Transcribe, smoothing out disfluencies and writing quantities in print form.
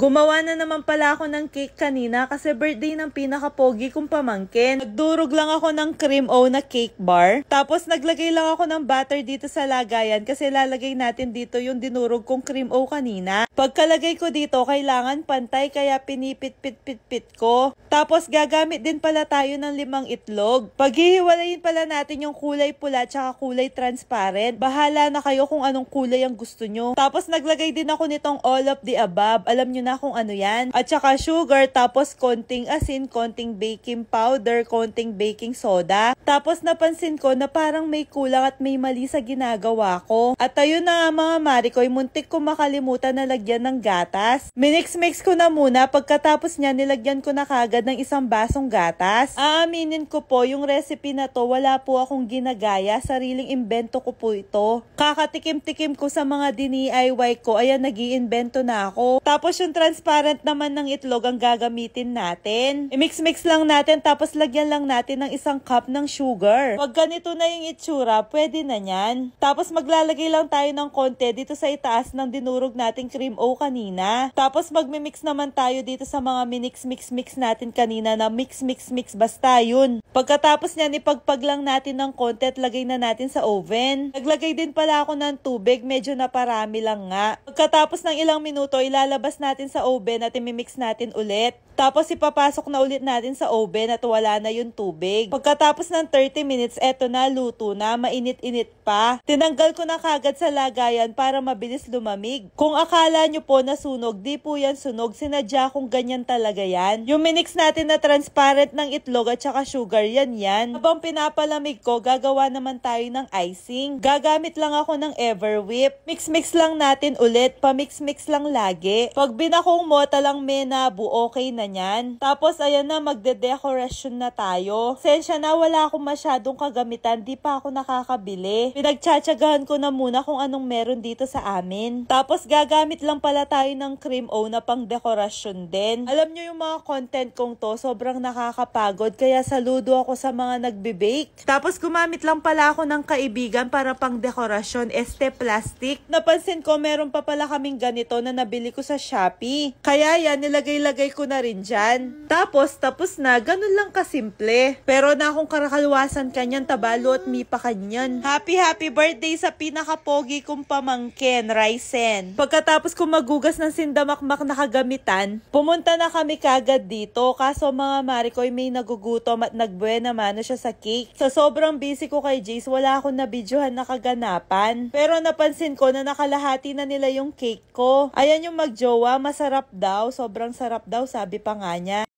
Gumawa na naman pala ako ng cake kanina kasi birthday ng pinaka-pogi kong pamangkin. Nagdurog lang ako ng cream o na cake bar. Tapos naglagay lang ako ng butter dito sa lagayan kasi lalagay natin dito yung dinurog kong cream o kanina. Pagkalagay ko dito, kailangan pantay kaya pinipit-pit-pit-pit ko. Tapos gagamit din pala tayo ng 5 itlog. Paghihiwalayin pala natin yung kulay pula tsaka kulay transparent. Bahala na kayo kung anong kulay ang gusto nyo. Tapos naglagay din ako nitong all of the above. Alam nyo na kung ano yan. At saka sugar, tapos konting asin, konting baking powder, konting baking soda. Tapos napansin ko na parang may kulang at may mali sa ginagawa ko. At ayun na nga mga marikoy, muntik ko makalimutan na lagyan ng gatas. Minix-mix ko na muna. Pagkatapos niya, nilagyan ko na kagad ng 1 basong gatas. Aaminin ko po, yung recipe na to, wala po akong ginagaya. Sariling imbento ko po ito. Kakatikim-tikim ko sa mga DIY ko. Ayan, nag-iimbento na ako. Tapos yung transparent naman ng itlog ang gagamitin natin. I-mix-mix lang natin tapos lagyan lang natin ng 1 cup ng sugar. Pag ganito na yung itsura, pwede na yan. Tapos maglalagay lang tayo ng konti dito sa itaas ng dinurog nating cream o kanina. Tapos magmimix naman tayo dito sa mga minix-mix-mix natin kanina na mix-mix-mix basta yun. Pagkatapos niyan, ipagpag lang natin ng konti at lagay na natin sa oven. Naglagay din pala ako ng tubig, medyo naparami lang nga. Pagkatapos ng ilang minuto, ilalabas natin sa oven at imimix natin ulit. Tapos ipapasok na ulit natin sa oven at wala na yung tubig. Pagkatapos ng 30 minutes, eto na, luto na, mainit-init pa. Tinanggal ko na kagad sa lagayan para mabilis lumamig. Kung akala nyo po na sunog, di po yan sunog. Sinadya kong ganyan talaga yan. Yung minix natin na transparent ng itlog at saka sugar, yan. Habang pinapalamig ko, gagawa naman tayo ng icing. Gagamit lang ako ng Everwhip. Mix-mix lang natin ulit. Pamix-mix lang lagi. Pag binakong mo, talang menabu, okay na yan. Tapos ayan na, magde-decoration na tayo. Sensya na, wala akong masyadong kagamitan, di pa ako nakakabili. Pinagtsatsagahan ko na muna kung anong meron dito sa amin. Tapos gagamit lang pala tayo ng cream o na pang dekorasyon din. Alam nyo yung mga content kong to, sobrang nakakapagod kaya saludo ako sa mga nagbe-bake. Tapos gumamit lang pala ako ng kaibigan para pang dekorasyon, este plastic. Napansin ko meron pa pala kaming ganito na nabili ko sa Shopee. Kaya yan, nilagay-lagay ko na rin dyan. Tapos na, ganun lang kasimple. Pero na akong karakaluwasan kanyan, tabalo at mipa kanyan. Happy birthday sa pinaka-pogi kong pamangkin, Ryzen. Pagkatapos ko magugas ng sindamakmak na kagamitan, pumunta na kami kagad dito. Kaso mga marikoy, may nagugutom at nagbuena mano siya sa cake. Sa sobrang busy ko kay Jace, wala akong nabidyohan na kaganapan. Pero napansin ko na nakalahati na nila yung cake ko. Ayan yung magjowa, masarap daw. Sobrang sarap daw, sabi pa nga niya.